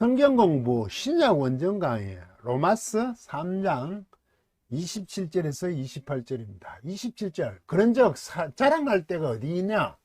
성경 공부 신약 원전 강의 로마서 3장 27절에서 28절입니다. 27절 그런즉 자랑할 때가 어디 있냐?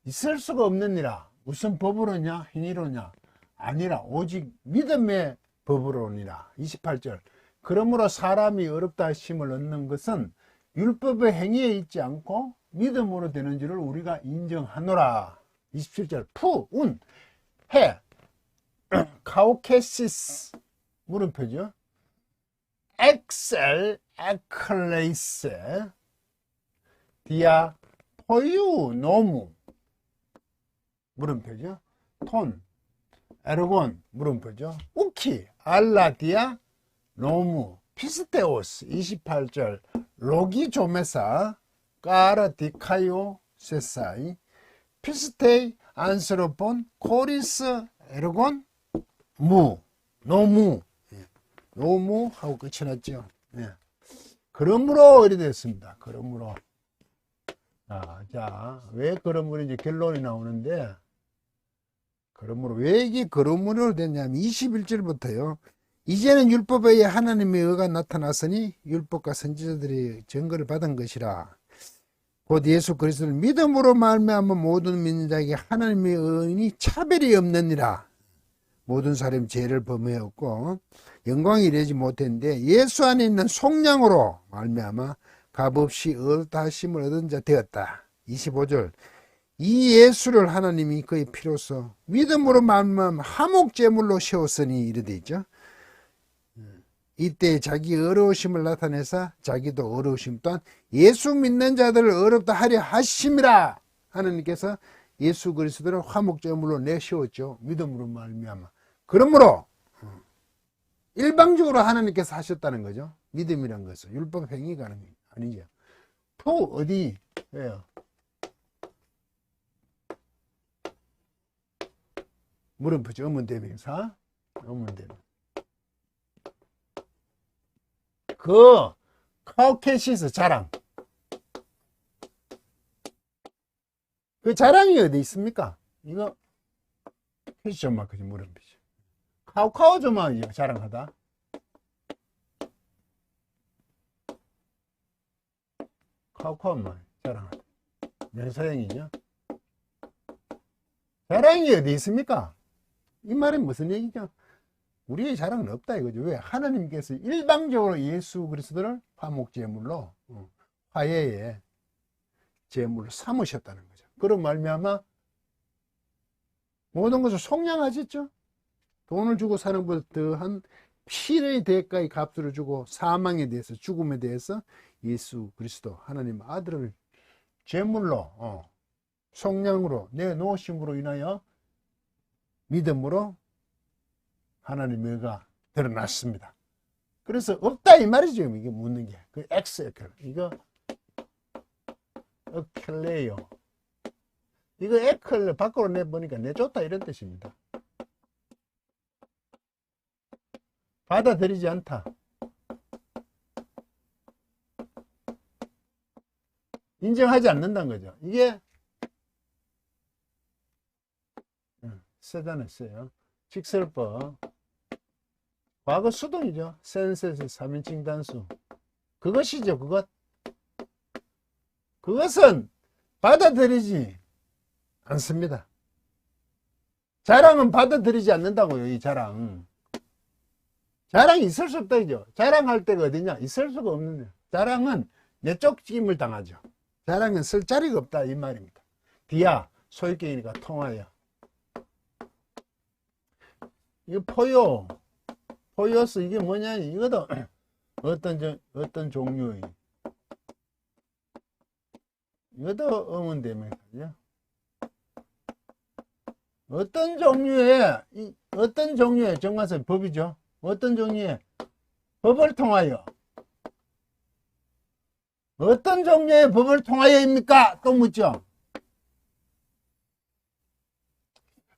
있을 수가 없느니라. 무슨 법으로냐? 행위로냐? 아니라 오직 믿음의 법으로니라. 28절 그러므로 사람이 어렵다 하심을 얻는 것은 율법의 행위에 있지 않고 믿음으로 되는 줄을 우리가 인정하노라. 27절 푸, 운, 해 카오케시스 물음표죠. 엑셀, 에클레이스, 디아, 포유, 노무 물음표죠. 톤, 에르곤 물음표죠. 우키, 알라, 디아, 노무, 피스테오스 28절 로기조메사, 까라, 디카요, 세사이, 피스테이, 안스로폰, 코리스, 에르곤, 무, 노무, 노무 하고 끝이 났죠. 예. 그러므로 이래 됐습니다. 그러므로. 자, 왜 그러므로 이제 결론이 나오는데, 그러므로 왜 이게 그러므로 됐냐면 21절부터요. 이제는 율법에 의해 하나님의 의가 나타났으니 율법과 선지자들이 증거를 받은 것이라. 곧 예수 그리스도를 믿음으로 말미암아 모든 믿는 자에게 하나님의 의인이 차별이 없느니라. 모든 사람이 죄를 범하였고 영광이 이르지 못했는데 예수 안에 있는 속량으로 말미암아 값없이 의롭다 하심을 얻은 자 되었다. 25절 이 예수를 하나님이 그의 피로써 믿음으로 말미암아 화목제물로 세웠으니 이르되 있죠. 이때 자기 어려우심을 나타내사 자기도 어려우심 또한 예수 믿는 자들을 어렵다 하려 하심이라. 하나님께서 예수 그리스도를 화목제물로 내세웠죠. 믿음으로 말미암아. 그러므로 일방적으로 하나님께서 하셨다는 거죠. 믿음이란 것은 율법 행위가 아니죠. 또 어디 왜요? 물음표죠. 의문대명사. 의문대명. 그 카오케시스 자랑. 그 자랑이 어디 있습니까? 이거 퀘스천 마크지 물음표죠. 카오카오조만 자랑하다. 카오카오만 자랑하다. 명사형이죠. 자랑이 어디 있습니까? 이 말은 무슨 얘기죠? 우리의 자랑은 없다 이거죠. 왜? 하나님께서 일방적으로 예수 그리스도를 화목제물로 화해의 제물로 삼으셨다는 거죠. 그런 말미암아 모든 것을 속량하셨죠. 돈을 주고 사는 것보다 더한 피의 대가의 값을 주고 사망에 대해서 죽음에 대해서 예수 그리스도 하나님 아들을 제물로 속량으로 내놓으심으로 인하여 믿음으로 하나님의 의가 드러났습니다. 그래서 없다 이 말이죠. 이게 묻는 게 그 엑스에클 이거 에클레요 이거 에클 밖으로 내보니까 내쫓다 이런 뜻입니다. 받아들이지 않다. 인정하지 않는다는 거죠. 이게 쓰다는 써요. 직설법. 과거 수동이죠. 센세스 3인칭 단수. 그것이죠. 그것은 받아들이지 않습니다. 자랑은 받아들이지 않는다고요. 이 자랑. 자랑이 있을 수 없다 이죠. 자랑할 때가 어디냐? 있을 수가 없는데. 자랑은 내쫓김을 당하죠. 자랑은 쓸 자리가 없다 이 말입니다. 디아 소유격이니까 통하여. 이거 포요스 이게 뭐냐? 이것도 어떤 종류의 이것도 의문대명사죠. 어떤 종류의 정관사 법이죠. 어떤 종류의 법을 통하여. 어떤 종류의 법을 통하여입니까? 또 묻죠.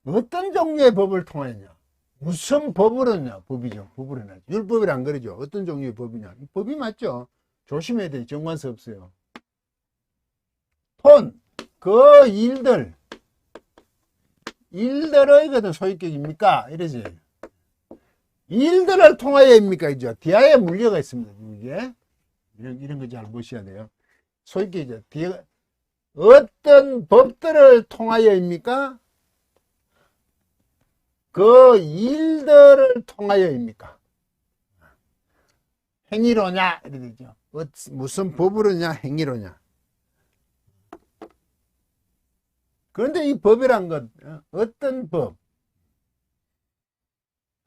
어떤 종류의 법을 통하였냐? 무슨 법으로냐? 법이죠. 법으로 나죠. 율법이란 그러죠. 어떤 종류의 법이냐? 법이 맞죠. 조심해야 돼. 정관사 없어요. 톤, 그 일들의 소유격입니까? 이러지. 일들을 통하여입니까? 이제 뒤에 물려가 있습니다. 이게 이런 거 잘 보셔야 돼요. 소위 이제 뒤에 어떤 법들을 통하여입니까? 그 일들을 통하여입니까? 행위로냐? 이래 되죠. 무슨 법으로냐? 행위로냐? 그런데 이 법이란 것, 어떤 법,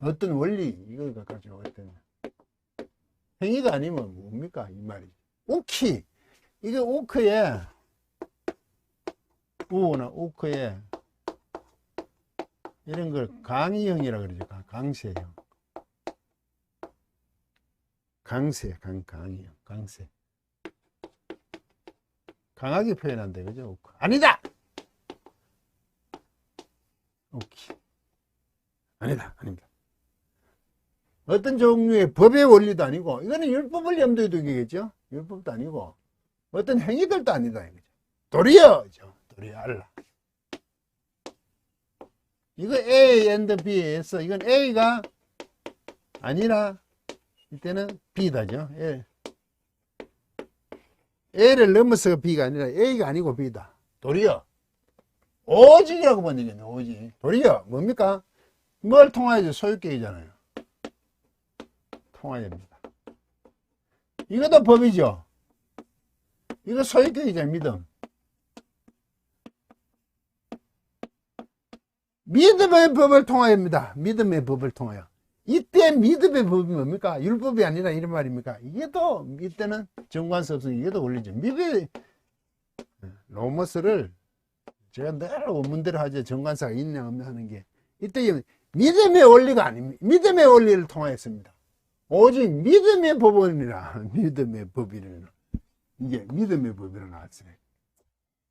어떤 원리, 이걸 가지고 어떤 행위가 아니면 뭡니까? 이 말이. 오키. 이게 오크에, 우나 오크에, 이런 걸 강의형이라 그러죠. 강세형. 강의형. 강세. 강하게 표현한다. 그죠? 오크. 아니다! 오키. 아닙니다. 어떤 종류의 법의 원리도 아니고, 이거는 율법을 염두에 두기겠죠? 율법도 아니고, 어떤 행위들도 아니다. 이거죠. 도리어죠. 도리어 알라. 이거 A and B에서, 이건 A가 아니라, 이때는 B다죠. A를 넘어서 B가 아니라 A가 아니고 B다. 도리어. 오직이라고 번역했네, 오직. 도리어. 뭡니까? 뭘 통하여죠? 소유격이잖아요. 통하여입니다. 이것도 법이죠. 이거 소유격이잖아요, 믿음. 믿음의 법을 통하여입니다. 믿음의 법을 통하여. 이때 믿음의 법이 뭡니까? 율법이 아니라 이런 말입니까? 이게 또, 이때는 정관서 없으니 이게 더 올리죠. 믿음의, 로머스를 제가 늘 원문대로 하죠. 정관사가 있냐 없냐 하는 게. 이때 믿음의 원리가 아닙니다. 믿음의 원리를 통하였습니다. 오직 믿음의 법원이라, 믿음의 법이라. 이게 믿음의 법이라 나왔어요.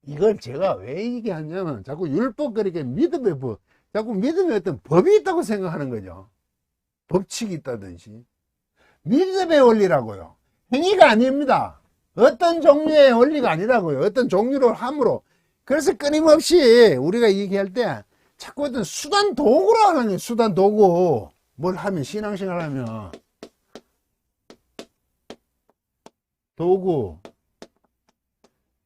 이걸 제가 왜 얘기하냐면, 자꾸 율법 그렇게 믿음의 법, 자꾸 믿음의 어떤 법이 있다고 생각하는 거죠. 법칙이 있다든지. 믿음의 원리라고요. 행위가 아닙니다. 어떤 종류의 원리가 아니라고요. 어떤 종류로 함으로. 그래서 끊임없이 우리가 얘기할 때 자꾸 어떤 수단 도구로 하는 거예요. 수단 도구. 뭘 하면, 신앙생활 하면. 도구.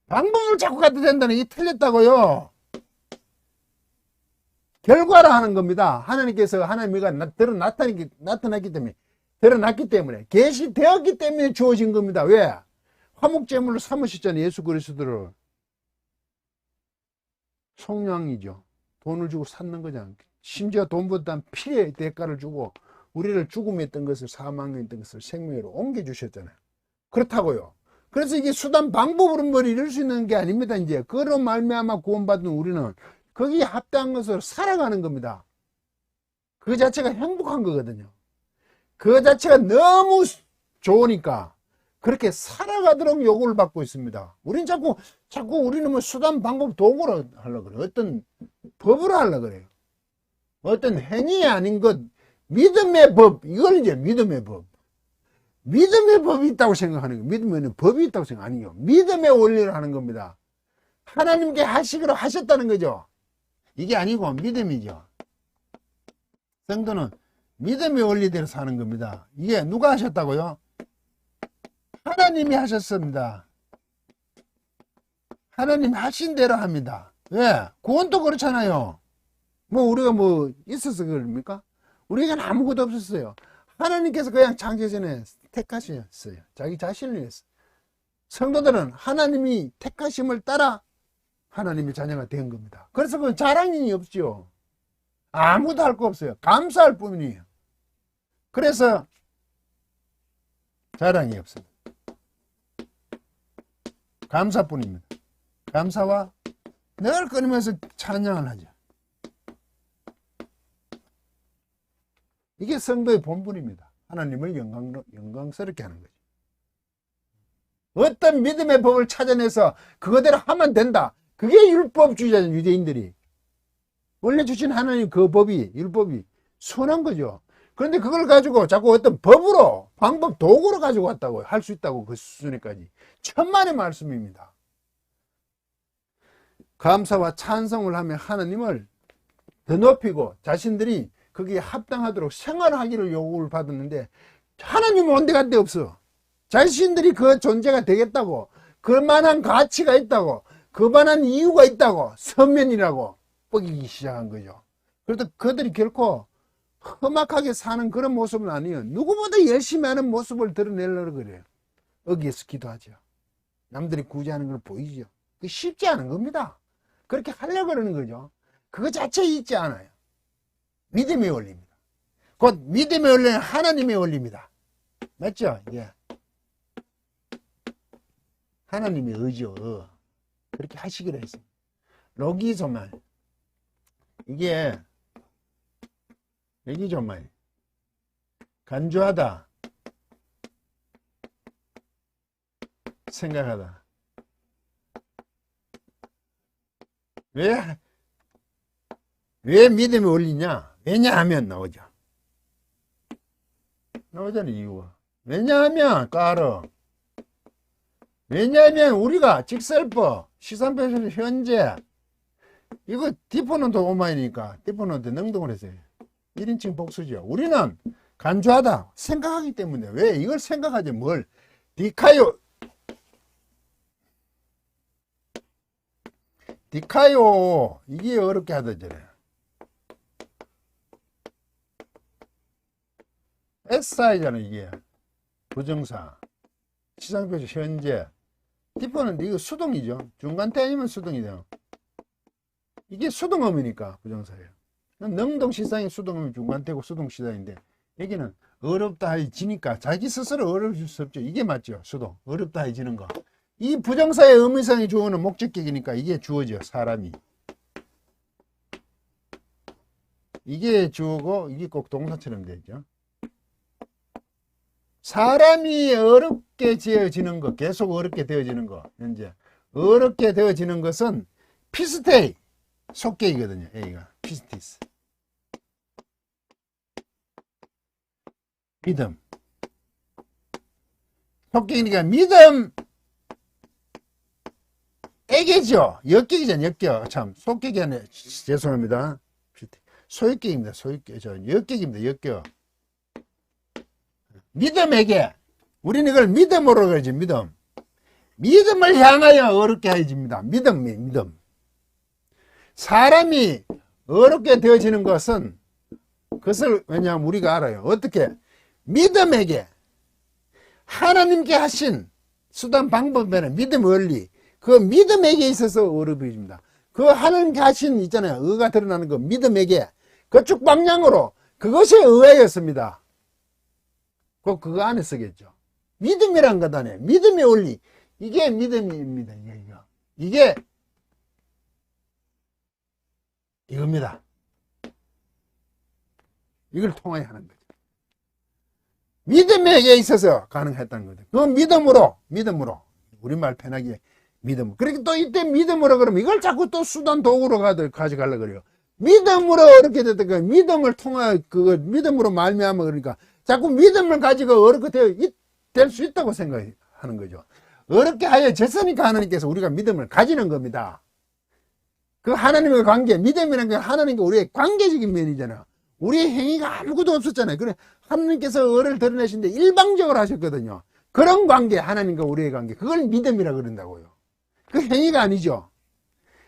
방법을 자꾸 갖다 댄다는 게 틀렸다고요. 결과로 하는 겁니다. 하나님께서 하나님이가 나타났기 때문에 계시되었기 때문에 주어진 겁니다. 왜? 화목제물로 삼으셨잖아요. 예수 그리스도를. 속량이죠. 돈을 주고 샀는 거잖아요. 심지어 돈보다 피의 대가를 주고 우리를 죽음에 있던 것을, 사망에 있던 것을 생명으로 옮겨주셨잖아요. 그렇다고요. 그래서 이게 수단 방법으로 뭘 이룰 수 있는 게 아닙니다. 이제 그로 말미암아 구원받은 우리는 거기에 합당한 것으로 살아가는 겁니다. 그 자체가 행복한 거거든요. 그 자체가 너무 좋으니까 그렇게 살아가도록 요구를 받고 있습니다. 우린 자꾸 우리는 뭐 수단 방법 도구로 하려고 그래요. 어떤 법으로 하려고 그래요. 어떤 행위 아닌 것, 믿음의 법, 이걸 이제 믿음의 법. 믿음의 법이 있다고 생각하는 거예요. 믿으면 법이 있다고 생각 아니에요. 믿음의 원리를 하는 겁니다. 하나님께 하시기로 하셨다는 거죠. 이게 아니고 믿음이죠. 성도는 믿음의 원리대로 사는 겁니다. 이게 누가 하셨다고요? 하나님이 하셨습니다. 하나님 하신 대로 합니다. 왜? 구원도 그렇잖아요. 뭐 우리가 뭐 있어서 그럽니까? 우리에게는 아무것도 없었어요. 하나님께서 그냥 창세 전에 택하셨어요. 자기 자신을 위해서. 성도들은 하나님이 택하심을 따라 하나님의 자녀가 된 겁니다. 그래서 그 자랑이 없죠. 아무도 할 거 없어요. 감사할 뿐이에요. 그래서 자랑이 없습니다. 감사뿐입니다. 감사와 늘 끊이면서 찬양을 하죠. 이게 성도의 본분입니다. 하나님을 영광스럽게 하는 거죠. 어떤 믿음의 법을 찾아내서 그거대로 하면 된다. 그게 율법주의자는 유대인들이. 원래 주신 하나님 그 법이, 율법이 선한 거죠. 그런데 그걸 가지고 자꾸 어떤 법으로, 방법, 도구로 가지고 왔다고, 할 수 있다고 그 수준에까지. 천만의 말씀입니다. 감사와 찬송을 하며 하나님을 더 높이고 자신들이 거기에 합당하도록 생활하기를 요구를 받았는데 하나님은 온데간데 없어. 자신들이 그 존재가 되겠다고, 그만한 가치가 있다고, 그만한 이유가 있다고, 선면이라고 뻐기기 시작한 거죠. 그래도 그들이 결코 험악하게 사는 그런 모습은 아니에요. 누구보다 열심히 하는 모습을 드러내려고 그래요. 여기에서 기도하죠. 남들이 구제하는 걸 보이죠. 그게 쉽지 않은 겁니다. 그렇게 하려고 그러는 거죠. 그거 자체에 있지 않아요. 믿음의 원리입니다. 곧 믿음의 원리는 하나님의 원리입니다. 맞죠? 예. 하나님의 의지요. 그렇게 하시기로 했습니다. 로기조말. 이게 로기조말. 간주하다. 생각하다. 왜 믿음이 올리냐? 왜냐하면 나오죠. 나오잖아요, 이유가. 왜냐하면, 까르. 왜냐하면 우리가 직설법, 시산표시 현재, 이거 디포넌트 오마이니까, 디포넌트 능동을 했어요. 1인칭 복수죠. 우리는 간주하다. 생각하기 때문에. 왜? 이걸 생각하지, 뭘. 디카요, 이게 어렵게 하더잖아요. SI잖아요, 이게. 부정사. 시상표시 현재. 디포는 이거 수동이죠. 중간태 아니면 수동이 돼요. 이게 수동어미니까 부정사예요. 능동 시상이 수동어미 중간태고 수동 시상인데 여기는 어렵다 해지니까 자기 스스로 어려울 수 없죠. 이게 맞죠. 수동. 어렵다 해지는 거. 이 부정사의 의미상의 주어는 목적격이니까 이게 주어죠. 사람이. 이게 주어고 이게 꼭 동사처럼 되죠. 사람이 어렵게 지어지는 것, 계속 어렵게 되어지는 것, 현재 어렵게 되어지는 것은 피스테이, 속계이거든요. A가 피스티스, 믿음, 속계이니까 믿음에게죠. 역격이잖아요. 역격. 참 속격이 아니라 죄송합니다. 소역격입니다. 소역격. 역격입니다. 역격. 믿음에게. 우리는 이걸 믿음으로 그러지. 믿음을 향하여 어렵게 해집니다. 믿음. 사람이 어렵게 되어지는 것은 그것을 왜냐하면 우리가 알아요. 어떻게? 믿음에게 하나님께 하신 수단 방법에는 믿음 원리, 그 믿음에게 있어서 어렵해집니다. 그 하나님께 하신 있잖아요. 의가 드러나는 거 믿음에게 그쪽 방향으로 그것이 의였습니다. 꼭 그거 안에 쓰겠죠. 믿음이란 것 안에 믿음의 원리, 이게 믿음입니다. 이게 이겁니다. 이걸 통하여 하는 거죠. 믿음에게 있어서 가능했다는 거죠. 그 믿음으로 우리말 편하게 믿음. 그렇게 또 이때 믿음으로 그러면 이걸 자꾸 또 수단 도구로 가져가려고 그래요. 믿음으로 어렵게 됐다. 그 믿음을 통하여 그거 믿음으로 말미암아 그러니까 자꾸 믿음을 가지고 어렵게 될 수 있다고 생각하는 거죠. 어렵게 하여 졌으니까 하나님께서 우리가 믿음을 가지는 겁니다. 그 하나님의 관계, 믿음이라는 게 하나님과 우리의 관계적인 면이잖아. 우리의 행위가 아무것도 없었잖아요. 그래 하나님께서 의를 드러내신데 일방적으로 하셨거든요. 그런 관계, 하나님과 우리의 관계, 그걸 믿음이라 그런다고요. 그 행위가 아니죠.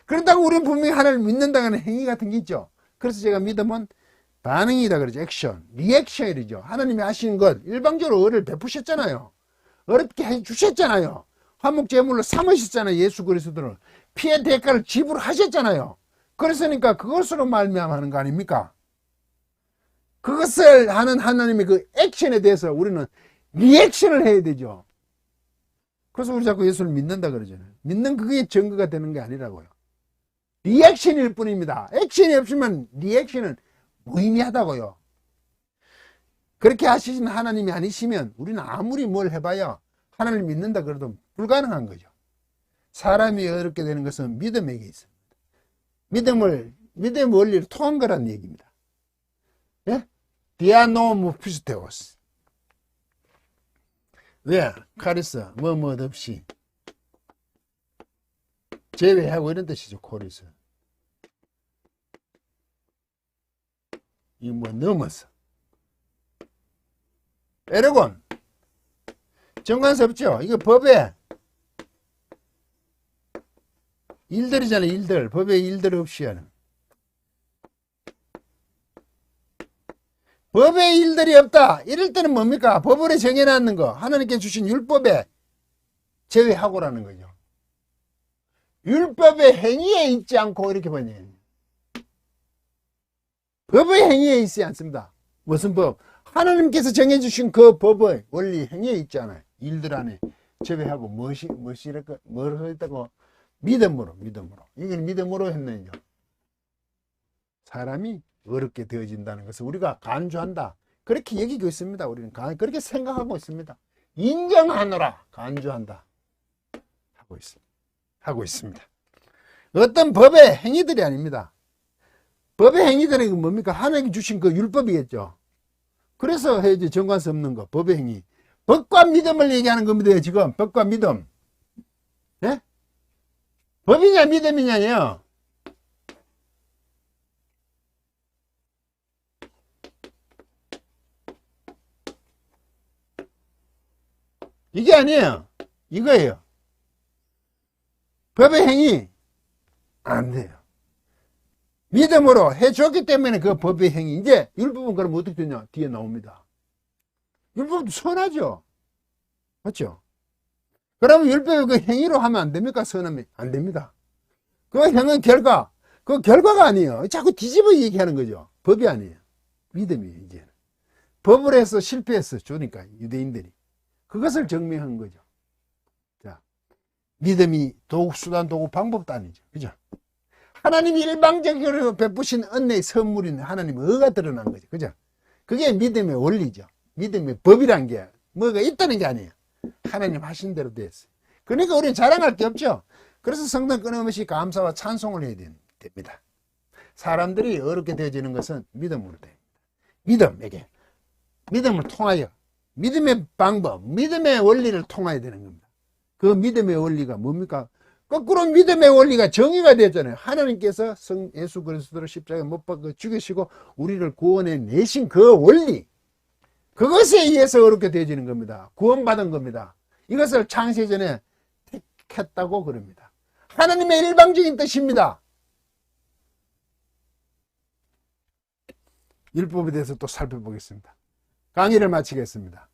그렇다고 우리는 분명히 하나님을 믿는다는 행위 같은 게 있죠. 그래서 제가 믿음은 반응이다 그러죠. 액션, 리액션이죠. 하나님이 하시는 것 일방적으로 의를 베푸셨잖아요. 어렵게 해주셨잖아요. 화목제물로 삼으셨잖아요. 예수 그리스도를 피의 대가를 지불하셨잖아요. 그랬으니까 그것으로 말미암아하는 거 아닙니까? 그것을 하는 하나님의 그 액션에 대해서 우리는 리액션을 해야 되죠. 그래서 우리 자꾸 예수를 믿는다 그러잖아요. 믿는 그게 증거가 되는 게 아니라고요. 리액션일 뿐입니다. 액션이 없으면 리액션은 무의미하다고요. 그렇게 하시는 하나님이 아니시면 우리는 아무리 뭘 해봐야 하나님을 믿는다 그래도 불가능한 거죠. 사람이 어렵게 되는 것은 믿음에게 있습니다. 믿음의 원리를 통한 거란 얘기입니다. 예? 디아노무 피스테오스. 왜? 카리스, 뭐뭐 없이. 제외하고 이런 뜻이죠, 코리스. 이거 뭐 넘었어. 에르곤. 정관사 없죠? 이거 법에 일들이잖아요. 일들. 법에 일들 없이 하는. 법에 일들이 없다. 이럴 때는 뭡니까? 법원에 정해놨는 거. 하나님께 주신 율법에 제외하고라는 거죠. 율법의 행위에 있지 않고 이렇게 번역해요. 법의 행위에 있지 않습니다. 무슨 법? 하나님께서 정해주신 그 법의 원리 행위에 있지 않아요. 일들 안에 제외하고 뭘 했다고? 믿음으로. 이걸 믿음으로 했느냐. 사람이 어렵게 되어진다는 것을 우리가 간주한다. 그렇게 여기고 있습니다. 우리는 그렇게 생각하고 있습니다. 인정하노라. 간주한다. 하고 있습니다. 어떤 법의 행위들이 아닙니다. 법의 행위들은 뭡니까? 하나님이 주신 그 율법이겠죠. 그래서 해야지 정관수 없는 거. 법의 행위. 법과 믿음을 얘기하는 겁니다. 지금 법과 믿음. 예? 법이냐 믿음이냐요. 이게 아니에요. 이거예요. 법의 행위 안 돼요. 믿음으로 해줬기 때문에 그 법의 행위. 이제 율법은 그럼 어떻게 되냐? 뒤에 나옵니다. 율법도 선하죠. 맞죠? 그러면 율법의 그 행위로 하면 안 됩니까? 선하면 안 됩니다. 그 행은 결과. 그 결과가 아니에요. 자꾸 뒤집어 얘기하는 거죠. 법이 아니에요. 믿음이에요. 이제는. 법을 해서 실패했어. 주니까 유대인들이. 그것을 증명한 거죠. 자, 믿음이 도구, 수단, 도구, 방법도 아니죠. 그죠? 하나님이 일방적으로 베푸신 은혜의 선물인 하나님의 의가 드러난 거죠. 그죠? 그게 믿음의 원리죠. 믿음의 법이란 게 뭐가 있다는 게 아니에요. 하나님 하신 대로 됐어요. 그러니까 우리는 자랑할 게 없죠. 그래서 성당 끊임없이 감사와 찬송을 해야 됩니다. 사람들이 어렵게 되어지는 것은 믿음으로 됩니다. 믿음에게. 믿음을 통하여. 믿음의 방법, 믿음의 원리를 통해야 되는 겁니다. 그 믿음의 원리가 뭡니까? 거꾸로 믿음의 원리가 정의가 되었잖아요. 하나님께서 성 예수 그리스도를 십자가에 못 박아 죽이시고 우리를 구원해 내신 그 원리, 그것에 의해서 어렵게 되어지는 겁니다. 구원받은 겁니다. 이것을 창세전에 택했다고 그럽니다. 하나님의 일방적인 뜻입니다. 율법에 대해서 또 살펴보겠습니다. 강의를 마치겠습니다.